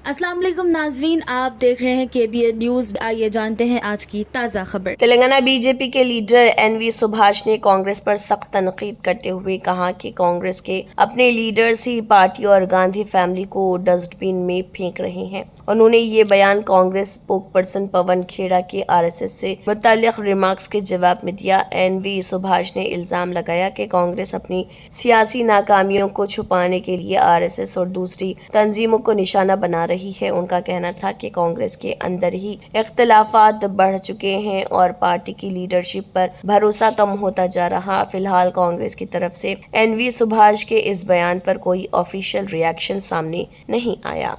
السلام علیکم ناظرین، آپ دیکھ رہے ہیں KBN نیوز۔ آئیے جانتے ہیں آج کی تازہ خبر۔ تلنگانہ بی جے پی کے لیڈر این وی سبھاش نے کانگریس پر سخت تنقید کرتے ہوئے کہا کہ کانگریس کے اپنے لیڈرز ہی پارٹی اور گاندھی فیملی کو ڈسٹ بین میں پھینک رہے ہیں۔ انہوں نے یہ بیان کانگریس اسپوک پرسن پون کھیڑا کے RSS سے متعلق ریمارکس کے جواب میں دیا۔ این وی سبھاش نے الزام لگایا کہ کانگریس اپنی سیاسی ناکامیوں کو چھپانے کے لیے RSS اور دوسری تنظیموں کو نشانہ بنا رہی ہے۔ ان کا کہنا تھا کہ کانگریس کے اندر ہی اختلافات بڑھ چکے ہیں اور پارٹی کی لیڈرشپ پر بھروسہ کم ہوتا جا رہا۔ فی الحال کانگریس کی طرف سے این وی سبھاش کے اس بیان پر کوئی آفیشیل ریاکشن سامنے نہیں آیا۔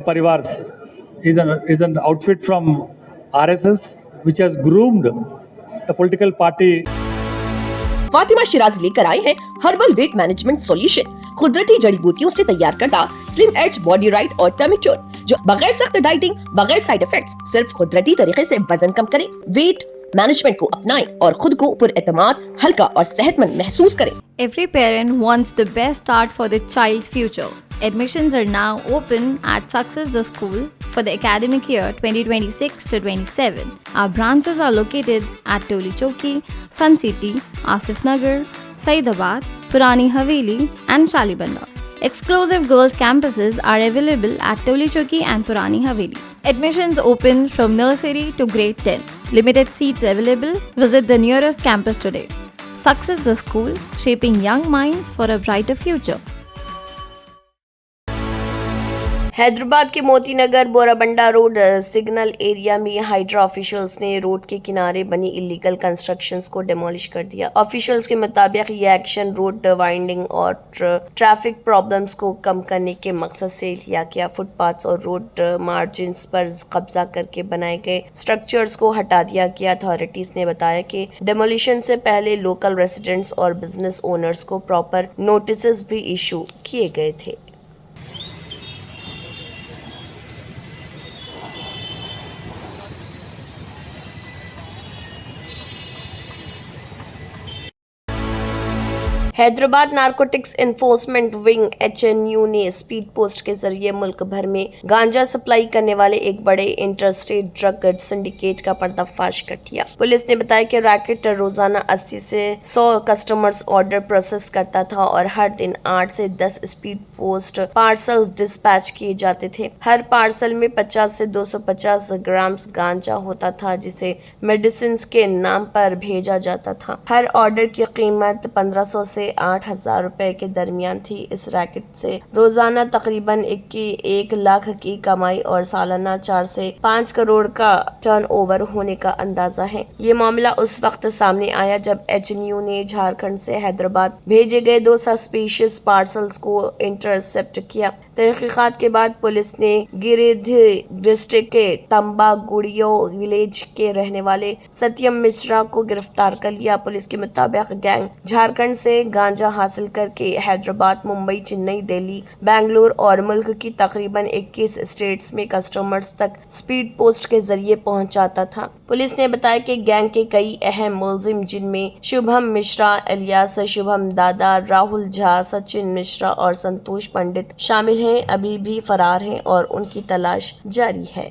Parivars is an outfit from RSS which has groomed the political party. Fatima Shiraz لے کر آئے ہیں ہربل ویٹ مینجمنٹ سولوشن، قدرتی جڑی بوٹیوں سے تیار کردہ سلم ایج باڈی رائٹ اور ٹمی چور، جو بغیر سخت ڈائٹنگ، بغیر سائیڈ افیکٹس، صرف قدرتی طریقے سے وزن کم کریں۔ ویٹ مینجمنٹ کو اپنائیں اور خود کو پر اعتماد، ہلکا اور صحت مند محسوس کریں۔ Every parent wants the best start for their child's future. Admissions are now open at Success the School for the academic year 2026 to 27. Our branches are located at Toli Chowki, Sun City, Asif Nagar, Saidabad, Purani Haveli and Shalibanda. Exclusive girls campuses are available at Toli Chowki and Purani Haveli. Admissions open from nursery to grade 10. Limited seats available. Visit the nearest campus today. Success the School, shaping young minds for a brighter future. Hyderabad کے موتی Nagar بورابنڈا road signal area میں hydra officials نے road کے کنارے بنی illegal constructions کو demolish کر دیا۔ Officials کے مطابق یہ ایکشن روڈ وائنڈنگ اور ٹریفک پرابلمز کو کم کرنے کے مقصد سے لیا گیا۔ فٹ پاتھس اور روڈ مارجنز پر قبضہ کر کے بنائے گئے اسٹرکچرز کو ہٹا دیا گیا۔ اتھارٹیز نے بتایا کہ ڈیمولیشن سے پہلے لوکل ریزیڈنٹس اور بزنس اونرز کو پراپر نوٹسز بھی ایشو کیے گئے تھے۔ Hyderabad narcotics enforcement wing HNU نے اسپیڈ پوسٹ کے ذریعے ملک بھر میں گانجا سپلائی کرنے والے ایک بڑے انٹرسٹیٹ ڈرگ سنڈیکیٹ کا پردہ فاش کر دیا۔ پولیس نے بتایا کہ ریکٹ روزانہ 80 سے 100 کسٹمرز آرڈر پروسیس کرتا تھا اور ہر دن 8 سے 10 اسپیڈ پوسٹ پارسلز ڈسپیچ کیے جاتے تھے۔ ہر پارسل میں 50 سے 250 گرامز گانجا ہوتا تھا جسے میڈیسنز کے نام پر بھیجا جاتا تھا۔ ہر آرڈر کی قیمت 1500 سے 8,000 روپے کے درمیان تھی۔ اس ریکٹ سے روزانہ تقریباً 1 لاکھ کی کمائی اور سالانہ 4 سے 5 کروڑ کا ٹرن اوور ہونے کا اندازہ ہے۔ یہ معاملہ اس وقت سامنے آیا جب HNU نے جھارکھنڈ سے حیدرآباد بھیجے گئے 2 سسپیشس پارسلز کو انٹرسپٹ کیا۔ تحقیقات کے بعد پولیس نے گریدھی ڈسٹرکٹ کے تمبا گوڑیو ولیج کے رہنے والے ستیم مشرا کو گرفتار کر لیا۔ پولیس کے مطابق گینگ جھارکھنڈ سے گانجا حاصل کر کے حیدرآباد، ممبئی، چنئی، دہلی، بنگلور اور ملک کی تقریباً 21 اسٹیٹس میں کسٹمرز تک اسپیڈ پوسٹ کے ذریعے پہنچاتا تھا۔ پولیس نے بتایا کہ گینگ کے کئی اہم ملزم جن میں شبھم مشرا الیاس شبھم دادا، راہل جھا، سچن مشرا اور سنتوش پنڈت شامل ہیں، ابھی بھی فرار ہیں اور ان کی تلاش جاری ہے۔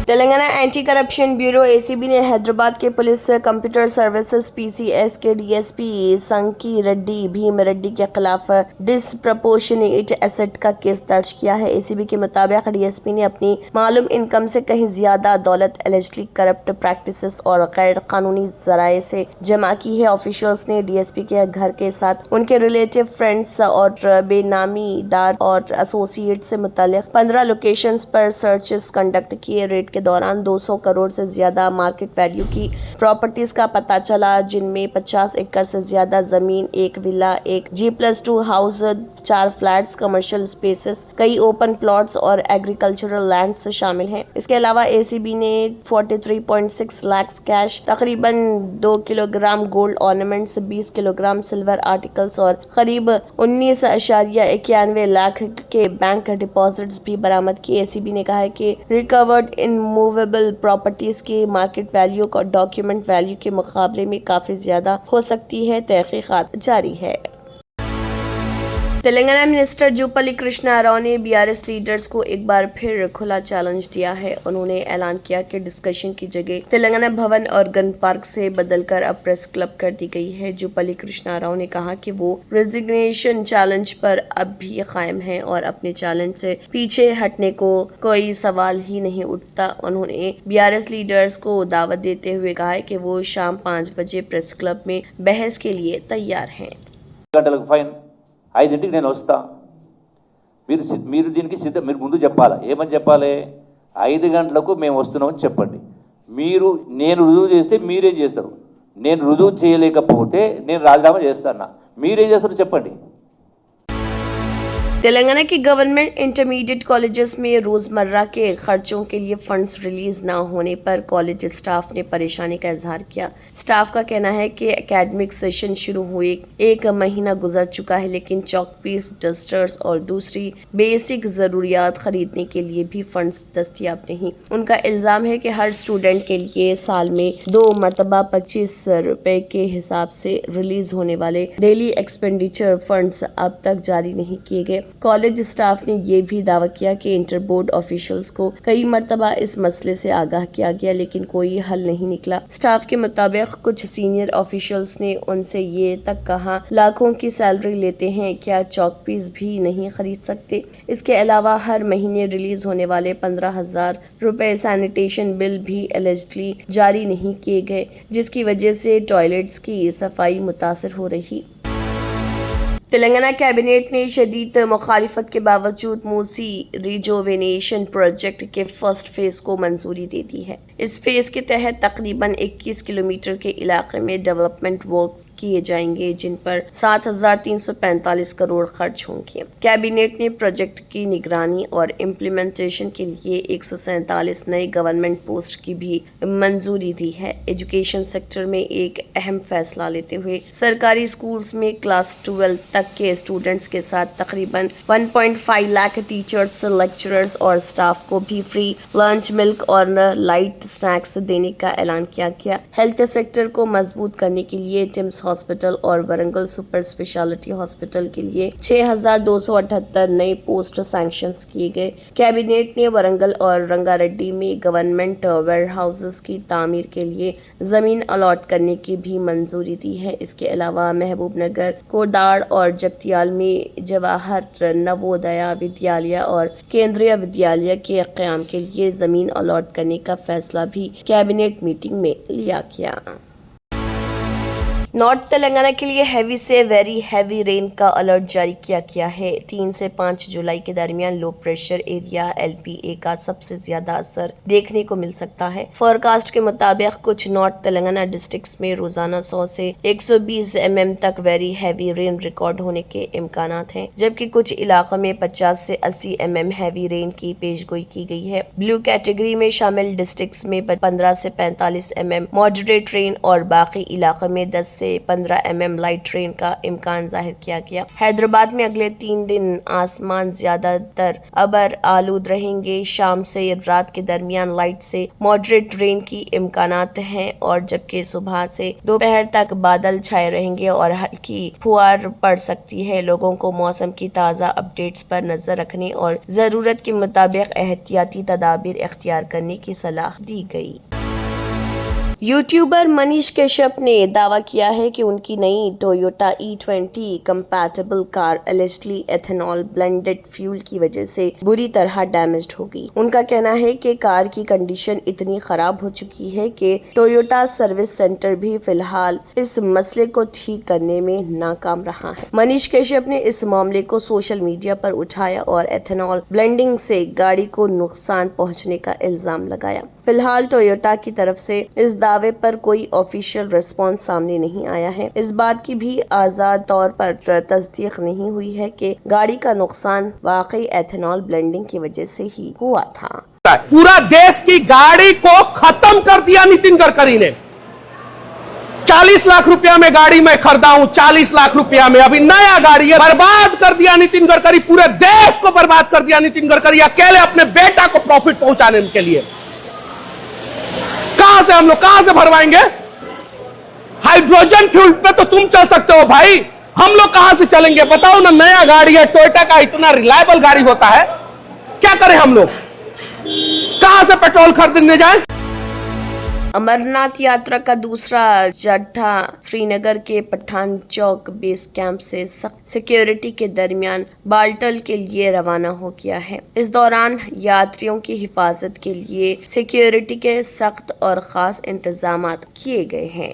Telangana anti corruption bureau ACB نے حیدرآباد کے پولیس کمپیوٹر سروسز PCS کے DSP سنکی ریڈی بھیم ریڈی کے خلاف ڈسپرپورشنیٹ ایسٹ کا کیس درج کیا ہے۔ ACB کے مطابق DSP نے اپنی معلوم انکم سے کہیں زیادہ دولت الجلی کرپٹ پریکٹسز اور غیر قانونی ذرائع سے جمع کی ہے۔ آفیشلز نے DSP کے گھر کے ساتھ ان کے ریلیٹو، فرینڈز اور بے نامی دار اور ایسوسیٹ سے متعلق 15 لوکیشنز پر سرچز کنڈکٹ کیے۔ ریڈ کے دوران 200 کروڑ سے زیادہ مارکیٹ ویلیو کی پراپرٹیز کا پتہ چلا، جن میں 50 ایکڑ سے زیادہ زمین، 1 ولا، 1 G+2 house, 4 flats, commercial spaces, کئی اوپن پلاٹس اور ایگریکلچرل لینڈز شامل ہیں۔ اس کے علاوہ ACB نے 43.6 لاکھ کیش، تقریباً 2 kilo gram gold ornaments, 20 kilo gram silver articles اور قریب 19.91 لاکھ کے بینک ڈپازٹس بھی برآمد کیے۔ ACB نے کہا ہے کہ ریکورڈ موویبل پراپرٹیز کی مارکیٹ ویلیو کا ڈاکیومنٹ ویلیو کے مقابلے میں کافی زیادہ ہو سکتی ہے۔ تحقیقات جاری ہے۔ तेलंगाना मिनिस्टर जुपल्ली कृष्णा राव ने बीआरएस लीडर्स को एक बार फिर खुला चैलेंज दिया है। उन्होंने ऐलान किया कि डिस्कशन की जगह तेलंगाना भवन और गन पार्क से बदलकर अब प्रेस क्लब कर दी गई है। जुपल्ली कृष्णा राव ने कहा कि वो रेजिग्नेशन चैलेंज पर अब भी कायम है और अपने चैलेंज से पीछे हटने को कोई सवाल ही नहीं उठता। उन्होंने बीआरएस लीडर्स को दावत देते हुए कहा है कि वो शाम 5 बजे प्रेस क्लब में बहस के लिए तैयार हैं। గంటలకు ఫైన్ 5ంటికి నేను వస్తా మీరు దీనికి సిద్ధం మీరు ముందు చెప్పాలా ఏమని చెప్పాలి 5 గంటలకు మేము వస్తున్నామని చెప్పండి మీరు నేను రుజువు చేస్తే మీరేం చేస్తారు నేను రుజువు చేయలేకపోతే నేను రాజీనామా చేస్తాను మీరేం చేస్తారో చెప్పండి तेलंगाना के गवर्नमेंट इंटरमीडिएट कॉलेजेस में रोजमर्रा के खर्चों के लिए फंड्स रिलीज न होने पर कॉलेज स्टाफ ने परेशानी का इजहार किया। स्टाफ का कहना है कि एकेडमिक सेशन शुरू हुए 1 महीना गुजर चुका है, लेकिन चौक पीस, डस्टर्स और दूसरी बेसिक जरूरियात खरीदने के लिए भी फंड्स दस्तियाब नहीं। उनका इल्जाम है कि हर स्टूडेंट के लिए साल में 2 मरतबा 25 रुपए के हिसाब से रिलीज होने वाले डेली एक्सपेंडिचर फंड्स अब तक जारी नहीं किए गए। कॉलेज स्टाफ ने यह भी दावा किया कि इंटर बोर्ड ऑफिशियल्स को कई मरतबा इस मसले से आगाह किया गया, लेकिन कोई हल नहीं निकला। स्टाफ के मुताबिक कुछ सीनियर ऑफिशियल्स ने उनसे ये तक कहा लाखों की सैलरी लेते हैं, क्या चौक पीस भी नहीं खरीद सकते। इसके अलावा हर महीने रिलीज होने वाले 15,000 रुपए सैनिटेशन बिल भी एलिजिबली जारी नहीं किए गए, जिसकी वजह से टॉयलेट्स की सफाई मुतासर हो रही। तेलंगाना कैबिनेट ने शदीद मुखालिफत के बावजूद मूसी रिजोवेनेशन प्रोजेक्ट के फर्स्ट फेज को मंजूरी दे दी है। इस फेज के तहत तकरीबन 21 किलोमीटर के इलाके में डेवलपमेंट वर्क किए जाएंगे, जिन पर 7,345 करोड़ खर्च होंगे। कैबिनेट ने प्रोजेक्ट की निगरानी और इम्प्लीमेंटेशन के लिए 147 नए गवर्नमेंट पोस्ट की भी मंजूरी दी है। एजुकेशन सेक्टर में एक अहम फैसला लेते हुए सरकारी स्कूल्स में क्लास 12 तक के स्टूडेंट्स के साथ तकरीबन 1.5 लाख टीचर्स, लेक्चरर्स और स्टाफ को भी फ्री लंच, मिल्क और लाइट स्नैक्स देने का ऐलान किया गया। हेल्थ सेक्टर को मजबूत करने के लिए टिम्स हॉस्पिटल और वरंगल सुपर स्पेशलिटी हॉस्पिटल के लिए 6,278 नए पोस्ट सैंक्शंस किए गए। कैबिनेट ने वरंगल और रंगारेड्डी में गवर्नमेंट वेयर हाउसेस की तामीर के लिए जमीन अलॉट करने की भी मंजूरी दी है। इसके अलावा महबूब नगर, कोडाड़ और जगतियाल में जवाहर नवोदया विद्यालय और केंद्रीय विद्यालय के क़याम के लिए जमीन अलॉट करने का फैसला भी कैबिनेट मीटिंग में लिया गया। नॉर्थ तेलंगाना के लिए हैवी से वेरी हैवी रेन का अलर्ट जारी किया गया है। 3 से 5 जुलाई के दरमियान लो प्रेशर एरिया LPA का सबसे ज्यादा असर देखने को मिल सकता है। फोरकास्ट के मुताबिक कुछ नॉर्थ तेलंगाना डिस्ट्रिक्ट्स में रोजाना 100 से 120 mm तक वेरी हैवी रेन रिकॉर्ड होने के इम्कानात हैं, जबकि कुछ इलाकों में 50 से 80 mm हैवी रेन की पेशगोई की गई है। ब्लू कैटेगरी में शामिल डिस्ट्रिक्ट्स में 15 से 45 mm मॉडरेट रेन और बाकी इलाकों में 10 से 15 mm लाइट रेन का इम्कान जाहिर किया गया। हैदराबाद में अगले 3 दिन आसमान ज्यादातर अबर आलूद रहेंगे। शाम से रात के दरमियान लाइट से मॉडरेट रेन की इम्कानात हैं, और जबकि सुबह से दोपहर तक बादल छाए रहेंगे और हल्की फुहार पड़ सकती है। लोगों को मौसम की ताज़ा अपडेट्स पर नजर रखने और जरूरत के मुताबिक एहतियाती तदाबीर इख्तियार करने की सलाह दी गई। यूट्यूबर मनीष कश्यप ने दावा किया है कि उनकी नई Toyota E20 compatible car eligibly ethanol blended fuel की वजह से बुरी तरह डैमेज्ड हो गई। उनका कहना है कि कार की कंडीशन इतनी खराब हो चुकी है कि टोयोटा सर्विस सेंटर भी फिलहाल इस मसले को ठीक करने में नाकाम रहा है। मनीष कश्यप ने इस मामले को सोशल मीडिया पर उठाया और एथेनॉल ब्लेंडिंग से गाड़ी को नुकसान पहुंचने का इल्जाम लगाया। फिलहाल टोयोटा की तरफ से इस दावे पर कोई ऑफिशियल रिस्पॉन्स सामने नहीं आया है। इस बात की भी आजाद तौर पर तस्दीक नहीं हुई है कि गाड़ी का नुकसान वाकई एथेनॉल ब्लेंडिंग की वजह से ही हुआ था। पूरा देश की गाड़ी को खत्म कर दिया नितिन गडकरी ने। 40 लाख रुपया में गाड़ी में खरीदा हूं, 40 लाख रुपया में अभी नया गाड़ी है। बर्बाद कर दिया नितिन गडकरी, पूरे देश को बर्बाद कर दिया नितिन गडकरी अकेले अपने बेटा को प्रॉफिट पहुंचाने के लिए। कहां से हम लोग कहां से भरवाएंगे? हाइड्रोजन फ्यूल पे तो तुम चल सकते हो भाई, हम लोग कहां से चलेंगे बताओ ना। नया गाड़ी है, टोयोटा का इतना रिलायबल गाड़ी होता है, क्या करें हम लोग, कहां से पेट्रोल खरीदने जाए। अमरनाथ यात्रा का दूसरा जत्था श्रीनगर के पठान चौक बेस कैंप से सख्त सिक्योरिटी के दरमियान बाल्टल के लिए रवाना हो गया है। इस दौरान यात्रियों की हिफाजत के लिए सिक्योरिटी के सख्त और खास इंतजाम किए गए हैं।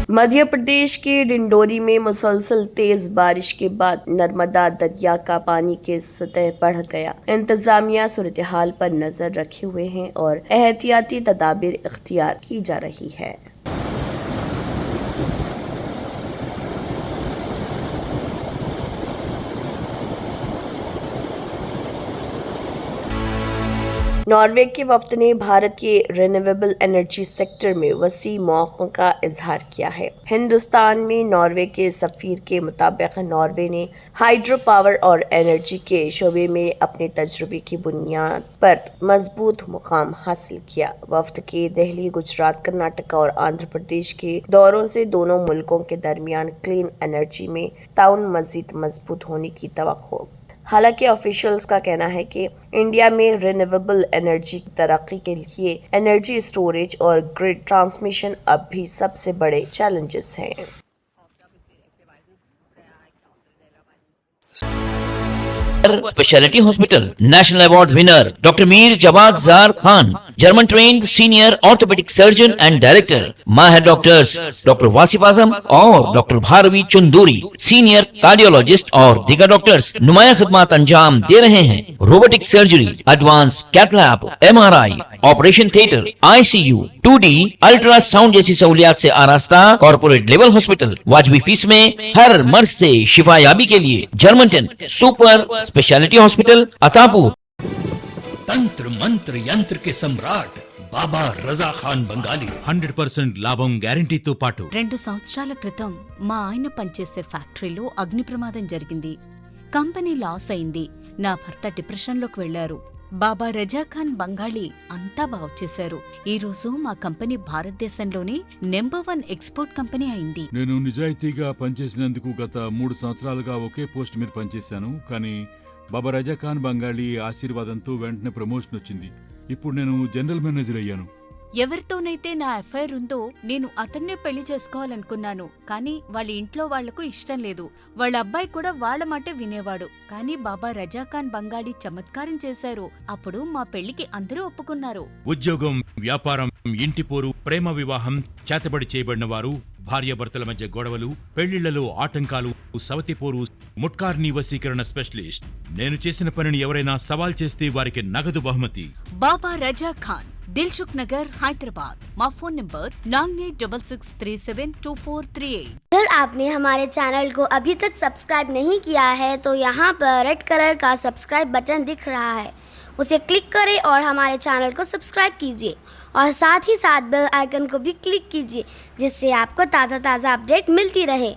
मध्य प्रदेश के डिंडोरी में मुसलसल तेज बारिश के बाद नर्मदा दरिया का पानी की सतह बढ़ गया। इंतजामिया सूरत हाल पर नजर रखे हुए हैं और एहतियाती तदाबीर इख्तियार की जा रही है। नॉर्वे के वफ्द ने भारत के रिन्यूएबल एनर्जी सेक्टर में वसी मौक़ों का इजहार किया है। हिंदुस्तान में नॉर्वे के सफ़ीर के मुताबिक नॉर्वे ने हाइड्रो पावर और एनर्जी के शोबे में अपने तजुर्बे की बुनियाद पर मजबूत मुकाम हासिल किया। वफ्द के दिल्ली, गुजरात, कर्नाटक और आंध्र प्रदेश के दौरों से दोनों मुल्कों के दरमियान क्लीन एनर्जी में ताउन मजीद मजबूत होने की तवक्को। हालांकि ऑफिशियल्स का कहना है कि इंडिया में रिन्यूएबल एनर्जी की तरक्की के लिए एनर्जी स्टोरेज और ग्रिड ट्रांसमिशन अब भी सबसे बड़े चैलेंजेस हैं। Speciality hospital national award winner doctor Mir Jawad Zar Khan, German trained senior orthopaedic surgeon and director, माहिर डॉक्टर्स डॉक्टर वासिफ आजम और doctor Bharvi Chanduri, senior cardiologist और दीगर डॉक्टर्स नुमाया खिदमत अंजाम दे रहे हैं। Robotic surgery, advance cath lab, MRI, operation theatre, ICU, 2D ultrasound जैसी सहूलियात से आरास्ता कॉर्पोरेट लेवल हॉस्पिटल। वाजबी फीस में हर मर्ज से शिफायाबी के लिए German ten super speciality hospital Attapur. तंत्र मंत्र यंत्र के सम्राट బాబా రజా ఖాన్ బంగాలి 100% లాభం గ్యారెంటీతో పాటు 2 సంవత్సరాల క్రితం మా ఆయన పనిచేసే ఫ్యాక్టరీలో అగ్ని ప్రమాదం జరిగింది. కంపెనీ లాస్ అయింది. నా భర్త డిప్రెషన్లోకి వెళ్లారు. బాబా రజా ఖాన్ బంగాళీ అంతా బాగు చేశారు. ఈ రోజు మా కంపెనీ భారతదేశంలోనే #1 ఎక్స్పోర్ట్ కంపెనీ అయింది. నేను నిజాయితీగా పనిచేసినందుకు గత 3 సంవత్సరాలుగా ఒకే పోస్ట్ మీద పనిచేశాను. కానీ బాబా రజా ఖాన్ బంగాళీ ఆశీర్వాదంతో వెంటనే ప్రమోషన్ వచ్చింది. ఇప్పుడు నేను జనరల్ మేనేజర్ అయ్యాను. ఎవరితోనైతే నా అఫైర్ ఉందో నేను అతన్నే పెళ్లి చేసుకోవాలనుకున్నాను. కానీ వాళ్ళ ఇంట్లో వాళ్లకు ఇష్టం లేదు. వాళ్ళ అబ్బాయి కూడా వాళ్ళ మాటే వినేవాడు. కానీ బాబా రజా ఖాన్ బంగాళీ చమత్కారం చేశారు. అప్పుడు మా పెళ్లికి అందరూ ఒప్పుకున్నారు. ఉద్యోగం, వ్యాపారం, ఇంటి పోరు, ప్రేమ వివాహం, చేతబడి చేయబడిన వారు, భార్యాభర్తల మధ్య గొడవలు, పెళ్లిళ్లలో ఆటంకాలు, సవతిపోరు, ముట్కార్నీ వశీకరణ స్పెషలిస్ట్. నేను చేసిన పనిని ఎవరైనా సవాల్ చేస్తే వారికి నగదు బహుమతి. బాబా రజా ఖాన్, दिलसुख नगर, हैदराबाद। माँ फोन नंबर 9866372438। अगर आपने हमारे चैनल को अभी तक सब्सक्राइब नहीं किया है तो यहाँ पर रेड कलर का सब्सक्राइब बटन दिख रहा है, उसे क्लिक करें और हमारे चैनल को सब्सक्राइब कीजिए और साथ ही साथ बेल आइकन को भी क्लिक कीजिए, जिससे आपको ताज़ा अपडेट मिलती रहे।